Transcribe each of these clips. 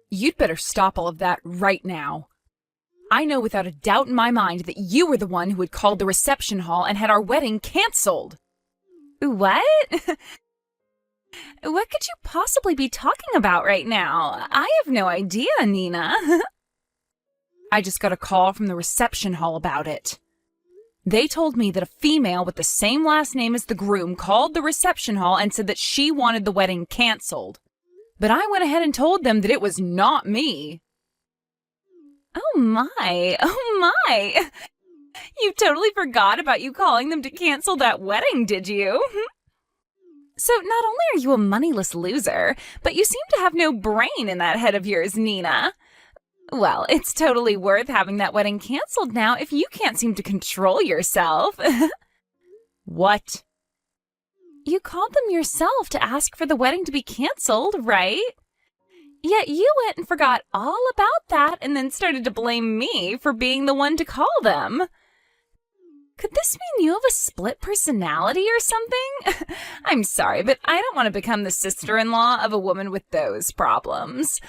You'd better stop all of that right now. I know without a doubt in my mind that you were the one who had called the reception hall and had our wedding canceled. What? What could you possibly be talking about right now? I have no idea, Nina. I just got a call from the reception hall about it. They told me that a female with the same last name as the groom called the reception hall and said that she wanted the wedding canceled. But I went ahead and told them that it was not me. Oh my. You totally forgot about you calling them to cancel that wedding, did you? So not only are you a moneyless loser, but you seem to have no brain in that head of yours, Nina. Well, it's totally worth having that wedding canceled now if you can't seem to control yourself. What? You called them yourself to ask for the wedding to be canceled, right? Yet you went and forgot all about that and then started to blame me for being the one to call them. Could this mean you have a split personality or something? I'm sorry, but I don't want to become the sister-in-law of a woman with those problems.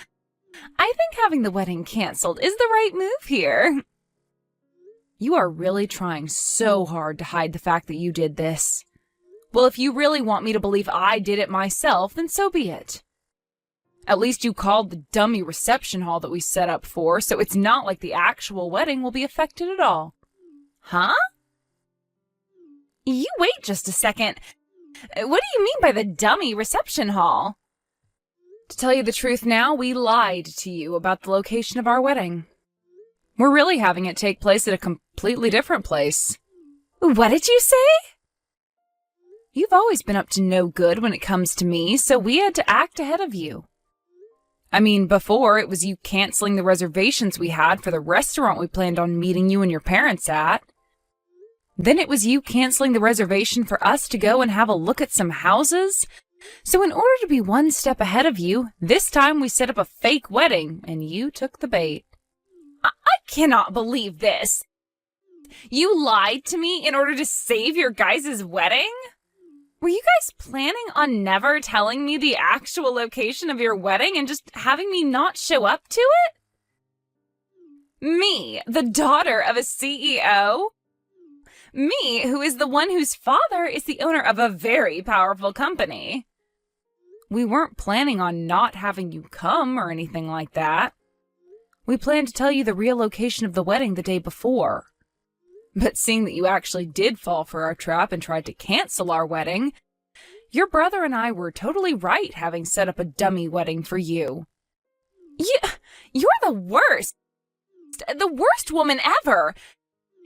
I think having the wedding canceled is the right move here. You are really trying so hard to hide the fact that you did this. Well, if you really want me to believe I did it myself, then so be it. At least you called the dummy reception hall that we set up for, so it's not like the actual wedding will be affected at all. Huh? You wait just a second. What do you mean by the dummy reception hall? To tell you the truth now, we lied to you about the location of our wedding. We're really having it take place at a completely different place. What did you say? You've always been up to no good when it comes to me, so we had to act ahead of you. I mean, before, it was you canceling the reservations we had for the restaurant we planned on meeting you and your parents at. Then it was you canceling the reservation for us to go and have a look at some houses. So in order to be one step ahead of you, this time we set up a fake wedding, and you took the bait. I cannot believe this. You lied to me in order to save your guys' wedding? Were you guys planning on never telling me the actual location of your wedding and just having me not show up to it? Me, the daughter of a CEO? Me, who is the one whose father is the owner of a very powerful company. We weren't planning on not having you come or anything like that. We planned to tell you the real location of the wedding the day before. But seeing that you actually did fall for our trap and tried to cancel our wedding, your brother and I were totally right having set up a dummy wedding for you. You're the worst. The worst woman ever.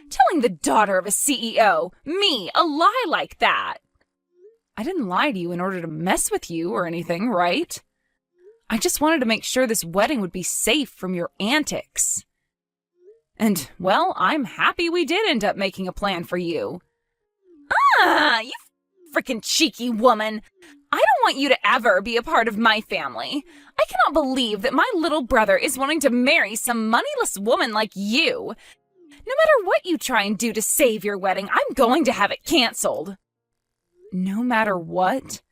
Telling the daughter of a CEO, me, a lie like that. I didn't lie to you in order to mess with you or anything, right? I just wanted to make sure this wedding would be safe from your antics. And, well, I'm happy we did end up making a plan for you. You frickin' cheeky woman. I don't want you to ever be a part of my family. I cannot believe that my little brother is wanting to marry some moneyless woman like you. No matter what you try and do to save your wedding, I'm going to have it canceled. No matter what?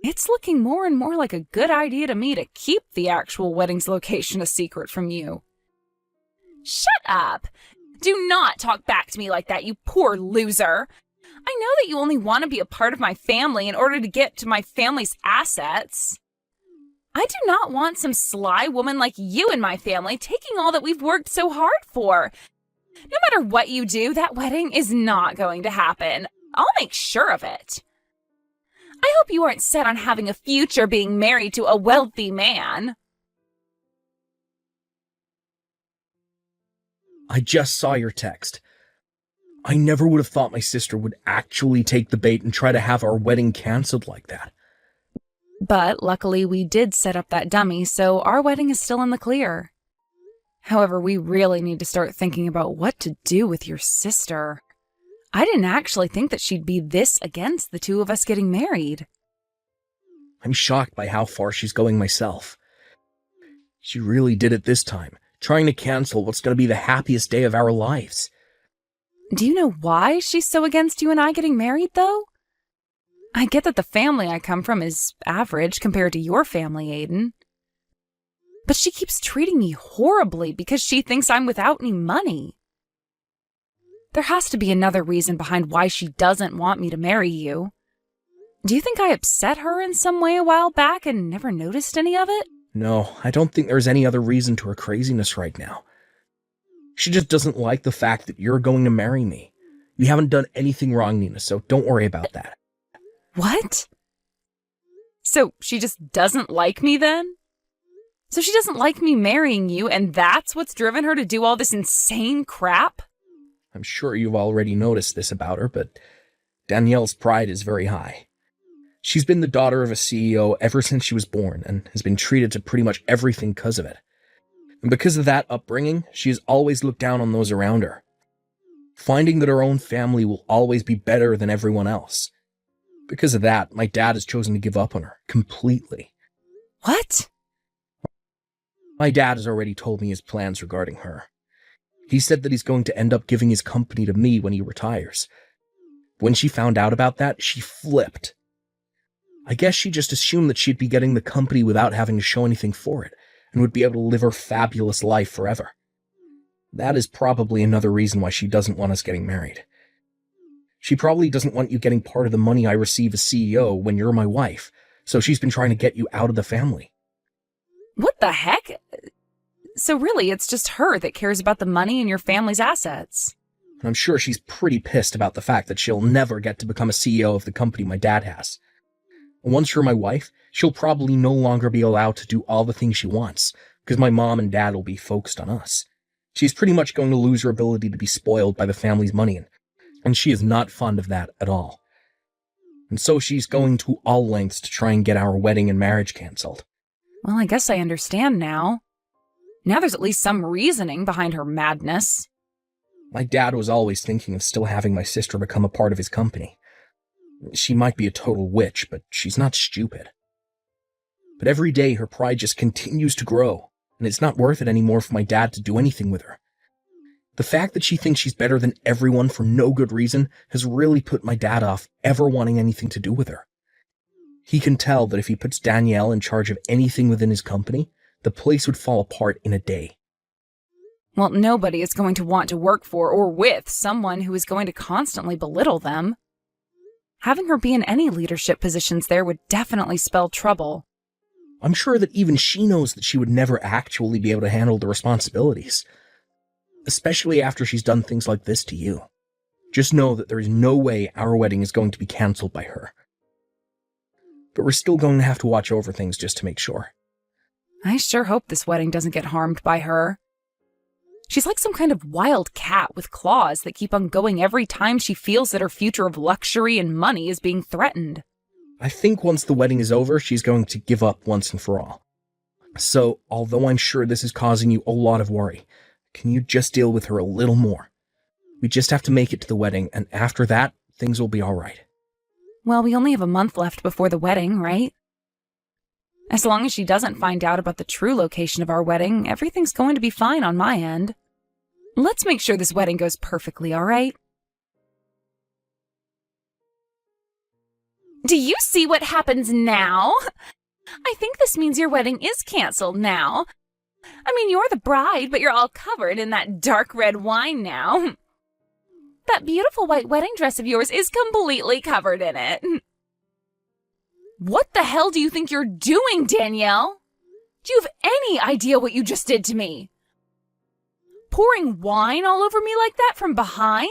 It's looking more and more like a good idea to me to keep the actual wedding's location a secret from you. Shut up! Do not talk back to me like that, you poor loser. I know that you only want to be a part of my family in order to get to my family's assets. I do not want some sly woman like you in my family taking all that we've worked so hard for. No matter what you do, that wedding is not going to happen. I'll make sure of it. I hope you aren't set on having a future being married to a wealthy man. I just saw your text. I never would have thought my sister would actually take the bait and try to have our wedding canceled like that. But luckily we did set up that dummy, so our wedding is still in the clear. However, we really need to start thinking about what to do with your sister. I didn't actually think that she'd be this against the two of us getting married. I'm shocked by how far she's going myself. She really did it this time, trying to cancel what's going to be the happiest day of our lives. Do you know why she's so against you and I getting married, though? I get that the family I come from is average compared to your family, Aiden. But she keeps treating me horribly because she thinks I'm without any money. There has to be another reason behind why she doesn't want me to marry you. Do you think I upset her in some way a while back and never noticed any of it? No, I don't think there's any other reason to her craziness right now. She just doesn't like the fact that you're going to marry me. You haven't done anything wrong, Nina, so don't worry about that. What? So she just doesn't like me then? So she doesn't like me marrying you, and that's what's driven her to do all this insane crap? I'm sure you've already noticed this about her, but Danielle's pride is very high. She's been the daughter of a CEO ever since she was born and has been treated to pretty much everything because of it. And because of that upbringing, she has always looked down on those around her, finding that her own family will always be better than everyone else. Because of that, my dad has chosen to give up on her completely. What? My dad has already told me his plans regarding her. He said that he's going to end up giving his company to me when he retires. When she found out about that, she flipped. I guess she just assumed that she'd be getting the company without having to show anything for it, and would be able to live her fabulous life forever. That is probably another reason why she doesn't want us getting married. She probably doesn't want you getting part of the money I receive as CEO when you're my wife, so she's been trying to get you out of the family. What the heck? So really, it's just her that cares about the money and your family's assets. And I'm sure she's pretty pissed about the fact that she'll never get to become a CEO of the company my dad has. And once you're my wife, she'll probably no longer be allowed to do all the things she wants, because my mom and dad will be focused on us. She's pretty much going to lose her ability to be spoiled by the family's money, and she is not fond of that at all. And so she's going to all lengths to try and get our wedding and marriage cancelled. Well, I guess I understand now. Now there's at least some reasoning behind her madness. My dad was always thinking of still having my sister become a part of his company. She might be a total witch, but she's not stupid. But every day her pride just continues to grow, and it's not worth it anymore for my dad to do anything with her. The fact that she thinks she's better than everyone for no good reason has really put my dad off ever wanting anything to do with her. He can tell that if he puts Danielle in charge of anything within his company, the place would fall apart in a day. Well, nobody is going to want to work for or with someone who is going to constantly belittle them. Having her be in any leadership positions there would definitely spell trouble. I'm sure that even she knows that she would never actually be able to handle the responsibilities. Especially after she's done things like this to you. Just know that there is no way our wedding is going to be cancelled by her. But we're still going to have to watch over things just to make sure. I sure hope this wedding doesn't get harmed by her. She's like some kind of wild cat with claws that keep on going every time she feels that her future of luxury and money is being threatened. I think once the wedding is over, she's going to give up once and for all. So, although I'm sure this is causing you a lot of worry, can you just deal with her a little more? We just have to make it to the wedding, and after that, things will be all right. Well, we only have a month left before the wedding, right? As long as she doesn't find out about the true location of our wedding, everything's going to be fine on my end. Let's make sure this wedding goes perfectly, all right? Do you see what happens now? I think this means your wedding is canceled now. I mean, you're the bride, but you're all covered in that dark red wine now. That beautiful white wedding dress of yours is completely covered in it. What the hell do you think you're doing, Danielle? Do you have any idea what you just did to me? Pouring wine all over me like that from behind?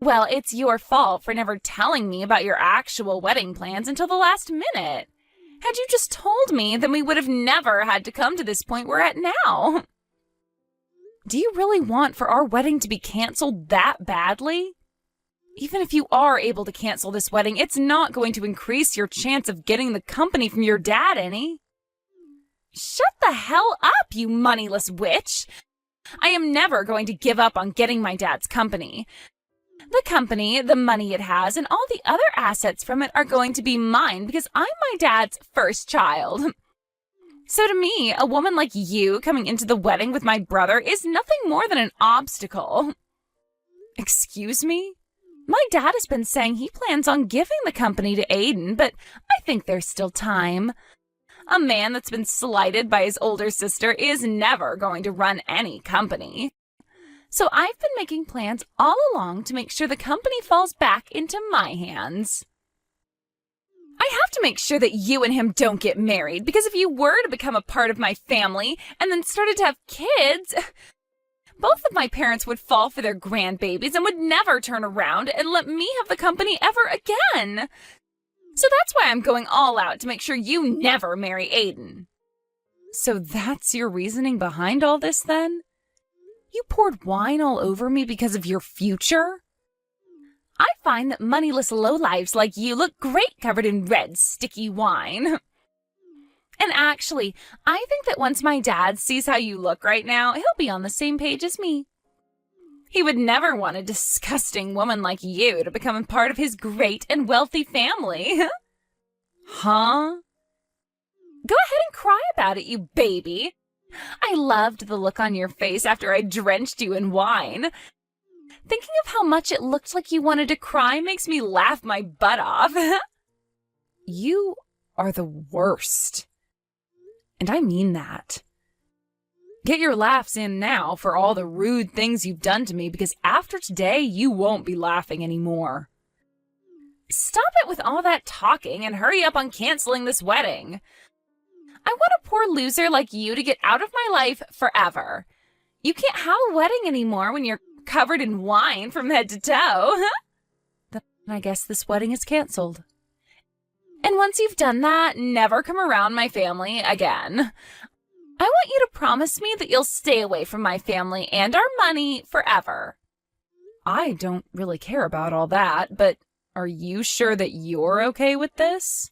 Well, it's your fault for never telling me about your actual wedding plans until the last minute. Had you just told me, then we would have never had to come to this point we're at now. Do you really want for our wedding to be canceled that badly? Even if you are able to cancel this wedding, it's not going to increase your chance of getting the company from your dad any. Shut the hell up, you moneyless witch! I am never going to give up on getting my dad's company. The company, the money it has, and all the other assets from it are going to be mine because I'm my dad's first child. So to me, a woman like you coming into the wedding with my brother is nothing more than an obstacle. Excuse me? My dad has been saying he plans on giving the company to Aiden, but I think there's still time. A man that's been slighted by his older sister is never going to run any company. So I've been making plans all along to make sure the company falls back into my hands. I have to make sure that you and him don't get married, because if you were to become a part of my family and then started to have kids, both of my parents would fall for their grandbabies and would never turn around and let me have the company ever again. So that's why I'm going all out to make sure you never marry Aiden. So that's your reasoning behind all this then? You poured wine all over me because of your future? I find that moneyless lowlifes like you look great covered in red, sticky wine. And actually, I think that once my dad sees how you look right now, he'll be on the same page as me. He would never want a disgusting woman like you to become a part of his great and wealthy family. Huh? Go ahead and cry about it, you baby. I loved the look on your face after I drenched you in wine. Thinking of how much it looked like you wanted to cry makes me laugh my butt off. You are the worst. And I mean that. Get your laughs in now for all the rude things you've done to me, because after today, you won't be laughing anymore. Stop it with all that talking and hurry up on canceling this wedding. I want a poor loser like you to get out of my life forever. You can't have a wedding anymore when you're covered in wine from head to toe. Then I guess this wedding is canceled. And once you've done that, never come around my family again. I want you to promise me that you'll stay away from my family and our money forever. I don't really care about all that, but are you sure that you're okay with this?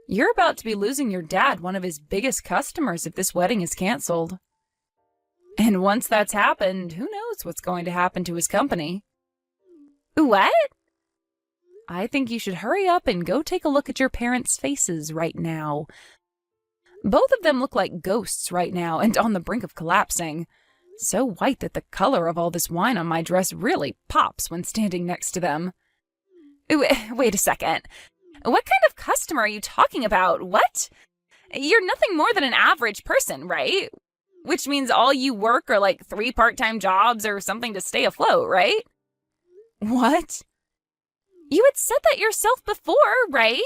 You're about to be losing your dad, one of his biggest customers, if this wedding is canceled. And once that's happened, who knows what's going to happen to his company? What? I think you should hurry up and go take a look at your parents' faces right now. Both of them look like ghosts right now and on the brink of collapsing. So white that the color of all this wine on my dress really pops when standing next to them. Wait a second. What kind of customer are you talking about? What? You're nothing more than an average person, right? Which means all you work are like 3 part-time jobs or something to stay afloat, right? What? You had said that yourself before, right?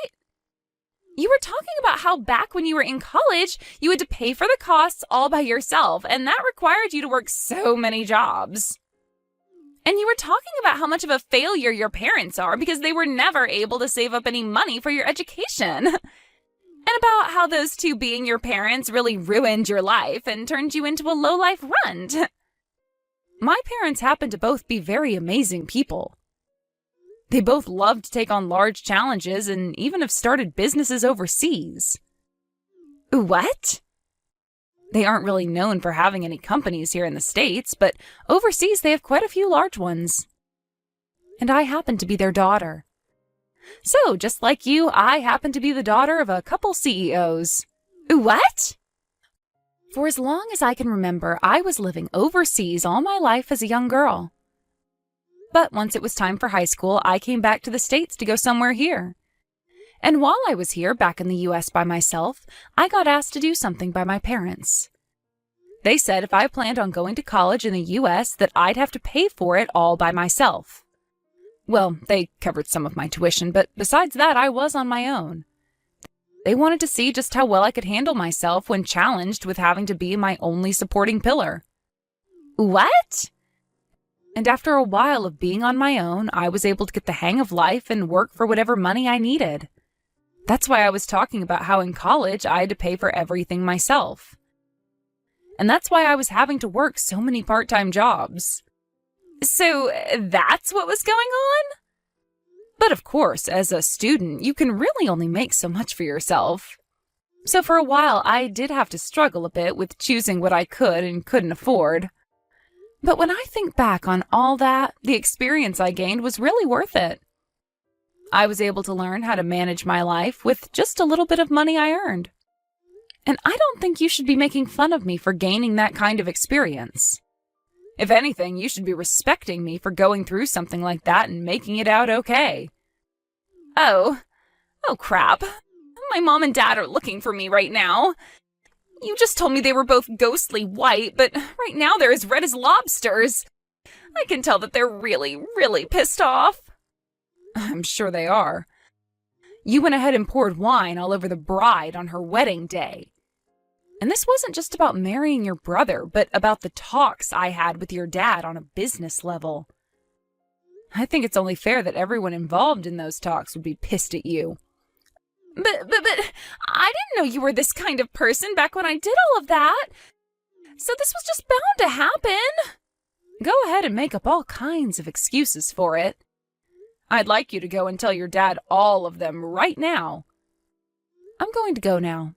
You were talking about how back when you were in college, you had to pay for the costs all by yourself, and that required you to work so many jobs. And you were talking about how much of a failure your parents are because they were never able to save up any money for your education. And about how those two being your parents really ruined your life and turned you into a low-life runt. My parents happen to both be very amazing people. They both love to take on large challenges and even have started businesses overseas. What? They aren't really known for having any companies here in the States, but overseas they have quite a few large ones. And I happen to be their daughter. So, just like you, I happen to be the daughter of a couple CEOs. What? For as long as I can remember, I was living overseas all my life as a young girl. But once it was time for high school, I came back to the States to go somewhere here. And while I was here, back in the U.S. by myself, I got asked to do something by my parents. They said if I planned on going to college in the U.S., that I'd have to pay for it all by myself. Well, they covered some of my tuition, but besides that, I was on my own. They wanted to see just how well I could handle myself when challenged with having to be my only supporting pillar. What? And after a while of being on my own, I was able to get the hang of life and work for whatever money I needed. That's why I was talking about how in college I had to pay for everything myself. And that's why I was having to work so many part-time jobs. So that's what was going on? But of course, as a student, you can really only make so much for yourself. So for a while, I did have to struggle a bit with choosing what I could and couldn't afford. But when I think back on all that, the experience I gained was really worth it. I was able to learn how to manage my life with just a little bit of money I earned. And I don't think you should be making fun of me for gaining that kind of experience. If anything, you should be respecting me for going through something like that and making it out okay. Oh crap. My mom and dad are looking for me right now. You just told me they were both ghostly white, but right now they're as red as lobsters. I can tell that they're really, really pissed off. I'm sure they are. You went ahead and poured wine all over the bride on her wedding day. And this wasn't just about marrying your brother, but about the talks I had with your dad on a business level. I think it's only fair that everyone involved in those talks would be pissed at you. But, I didn't know you were this kind of person back when I did all of that. So this was just bound to happen. Go ahead and make up all kinds of excuses for it. I'd like you to go and tell your dad all of them right now. I'm going to go now.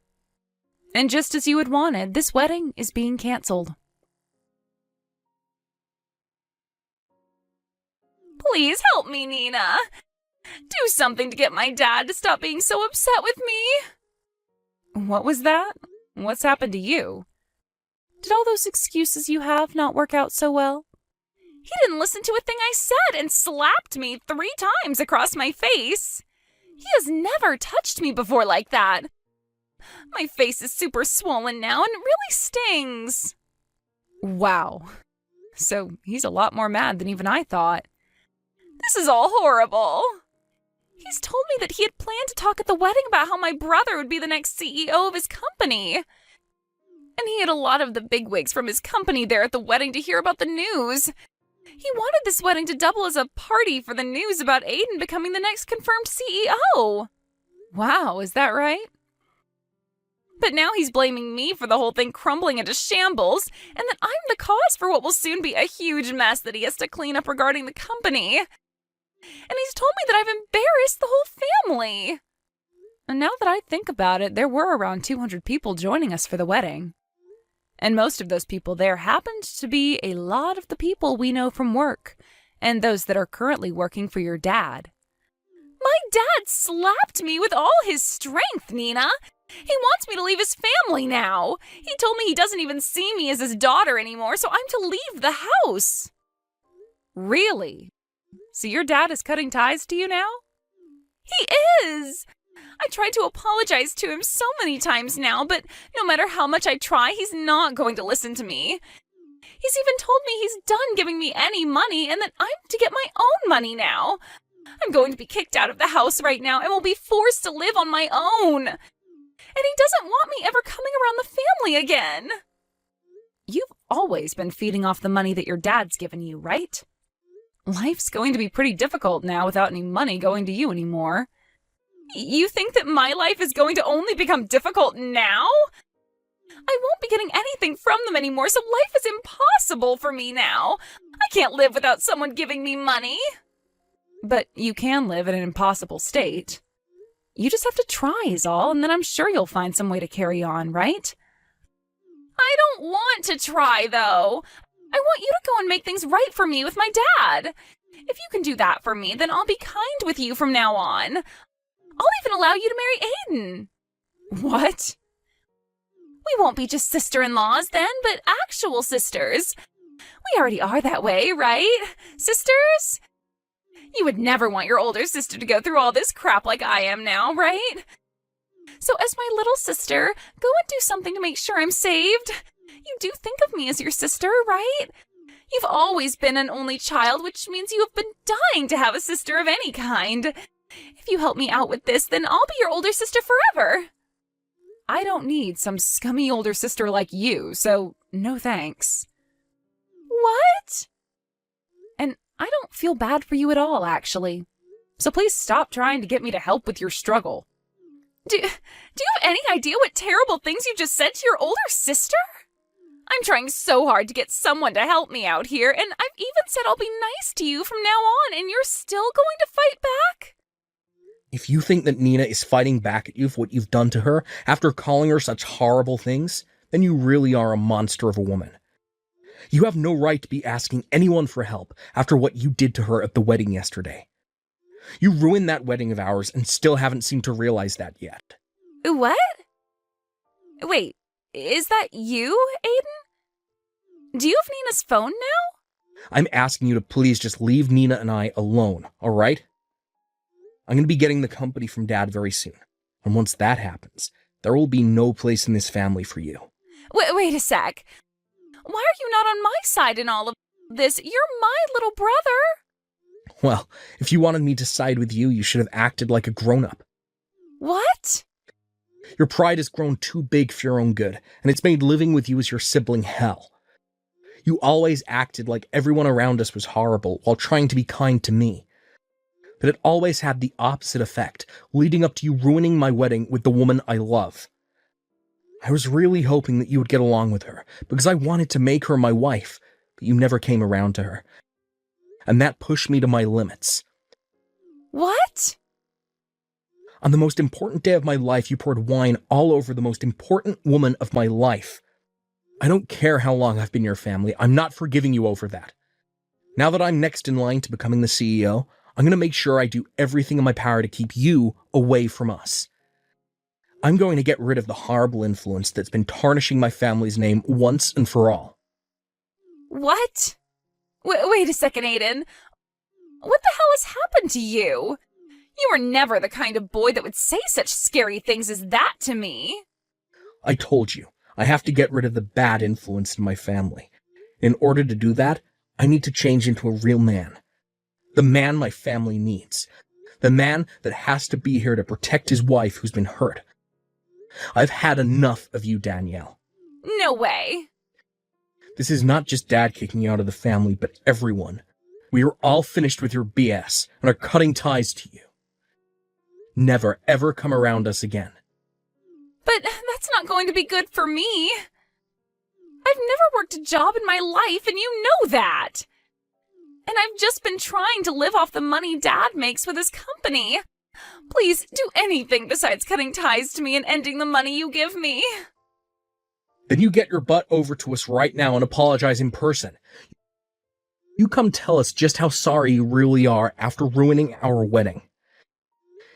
And just as you had wanted, this wedding is being canceled. Please help me, Nina. Do something to get my dad to stop being so upset with me. What was that? What's happened to you? Did all those excuses you have not work out so well? He didn't listen to a thing I said and slapped me 3 times across my face. He has never touched me before like that. My face is super swollen now and it really stings. Wow. So he's a lot more mad than even I thought. This is all horrible. He's told me that he had planned to talk at the wedding about how my brother would be the next CEO of his company. And he had a lot of the bigwigs from his company there at the wedding to hear about the news. He wanted this wedding to double as a party for the news about Aiden becoming the next confirmed CEO. Wow, is that right? But now he's blaming me for the whole thing crumbling into shambles, and that I'm the cause for what will soon be a huge mess that he has to clean up regarding the company. And he's told me that I've embarrassed the whole family. And now that I think about it, there were around 200 people joining us for the wedding. And most of those people there happened to be a lot of the people we know from work, and those that are currently working for your dad. My dad slapped me with all his strength, Nina. He wants me to leave his family now. He told me he doesn't even see me as his daughter anymore, so I'm to leave the house. Really? So your dad is cutting ties to you now? He is. I tried to apologize to him so many times now, but no matter how much I try, he's not going to listen to me. He's even told me he's done giving me any money and that I'm to get my own money now. I'm going to be kicked out of the house right now and will be forced to live on my own. And he doesn't want me ever coming around the family again. You've always been feeding off the money that your dad's given you, right? Life's going to be pretty difficult now without any money going to you anymore. You think that my life is going to only become difficult now? I won't be getting anything from them anymore, so life is impossible for me now. I can't live without someone giving me money. But you can live in an impossible state. You just have to try is all, and then I'm sure you'll find some way to carry on, right? I don't want to try, though. I want you to go and make things right for me with my dad. If you can do that for me, then I'll be kind with you from now on. I'll even allow you to marry Aiden. What? We won't be just sister-in-laws then, but actual sisters. We already are that way, right? Sisters? You would never want your older sister to go through all this crap like I am now, right? So as my little sister, go and do something to make sure I'm saved. You do think of me as your sister, right? You've always been an only child, which means you have been dying to have a sister of any kind. If you help me out with this, then I'll be your older sister forever. I don't need some scummy older sister like you, so no thanks. What? And I don't feel bad for you at all, actually. So please stop trying to get me to help with your struggle. Do you have any idea what terrible things you just said to your older sister? I'm trying so hard to get someone to help me out here, and I've even said I'll be nice to you from now on, and you're still going to fight back? If you think that Nina is fighting back at you for what you've done to her after calling her such horrible things, then you really are a monster of a woman. You have no right to be asking anyone for help after what you did to her at the wedding yesterday. You ruined that wedding of ours and still haven't seemed to realize that yet. What? Wait, is that you, Aiden? Do you have Nina's phone now? I'm asking you to please just leave Nina and I alone, all right? I'm going to be getting the company from Dad very soon. And once that happens, there will be no place in this family for you. Wait a sec. Why are you not on my side in all of this? You're my little brother. Well, if you wanted me to side with you, you should have acted like a grown-up. What? Your pride has grown too big for your own good, and it's made living with you as your sibling hell. You always acted like everyone around us was horrible while trying to be kind to me. But it always had the opposite effect, leading up to you ruining my wedding with the woman I love. I was really hoping that you would get along with her, because I wanted to make her my wife, but you never came around to her. And that pushed me to my limits. What? On the most important day of my life, you poured wine all over the most important woman of my life. I don't care how long I've been your family, I'm not forgiving you over that. Now that I'm next in line to becoming the CEO, I'm going to make sure I do everything in my power to keep you away from us. I'm going to get rid of the horrible influence that's been tarnishing my family's name once and for all. What? Wait a second, Aiden. What the hell has happened to you? You were never the kind of boy that would say such scary things as that to me. I told you, I have to get rid of the bad influence in my family. In order to do that, I need to change into a real man. The man my family needs. The man that has to be here to protect his wife who's been hurt. I've had enough of you, Danielle. No way. This is not just Dad kicking you out of the family, but everyone. We are all finished with your BS and are cutting ties to you. Never, ever come around us again. But that's not going to be good for me. I've never worked a job in my life, and you know that. And I've just been trying to live off the money Dad makes with his company. Please do anything besides cutting ties to me and ending the money you give me. Then you get your butt over to us right now and apologize in person. You come tell us just how sorry you really are after ruining our wedding.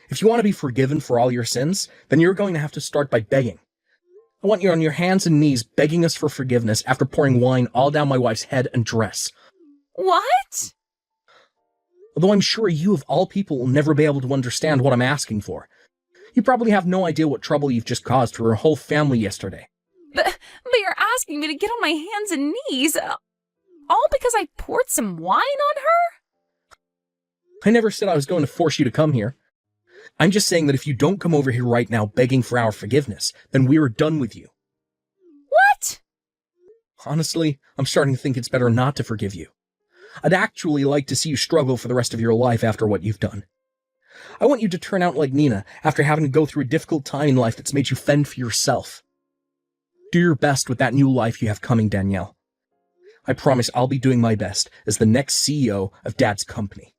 If you want to be forgiven for all your sins, then you're going to have to start by begging. I want you on your hands and knees begging us for forgiveness after pouring wine all down my wife's head and dress. What? Although I'm sure you of all people will never be able to understand what I'm asking for. You probably have no idea what trouble you've just caused for her whole family yesterday. But you're asking me to get on my hands and knees, all because I poured some wine on her? I never said I was going to force you to come here. I'm just saying that if you don't come over here right now begging for our forgiveness, then we are done with you. What? Honestly, I'm starting to think it's better not to forgive you. I'd actually like to see you struggle for the rest of your life after what you've done. I want you to turn out like Nina after having to go through a difficult time in life that's made you fend for yourself. Do your best with that new life you have coming, Danielle. I promise I'll be doing my best as the next CEO of Dad's company.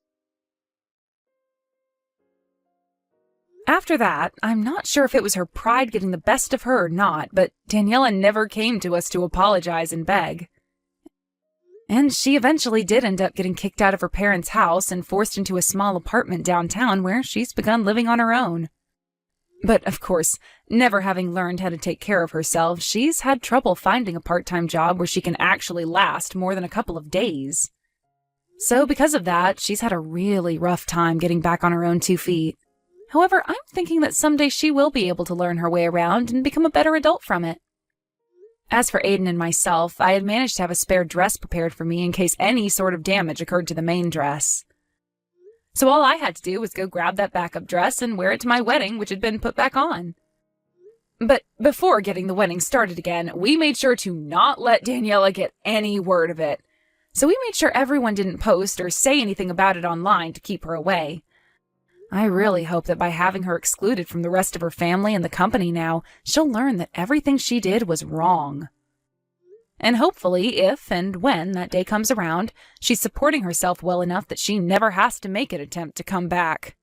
After that, I'm not sure if it was her pride getting the best of her or not, but Daniela never came to us to apologize and beg. And she eventually did end up getting kicked out of her parents' house and forced into a small apartment downtown where she's begun living on her own. But, of course, never having learned how to take care of herself, she's had trouble finding a part-time job where she can actually last more than a couple of days. So because of that, she's had a really rough time getting back on her own 2 feet. However, I'm thinking that someday she will be able to learn her way around and become a better adult from it. As for Aiden and myself, I had managed to have a spare dress prepared for me in case any sort of damage occurred to the main dress. So all I had to do was go grab that backup dress and wear it to my wedding, which had been put back on. But before getting the wedding started again, we made sure to not let Daniela get any word of it. So we made sure everyone didn't post or say anything about it online to keep her away. I really hope that by having her excluded from the rest of her family and the company now, she'll learn that everything she did was wrong. And hopefully, if and when that day comes around, she's supporting herself well enough that she never has to make an attempt to come back.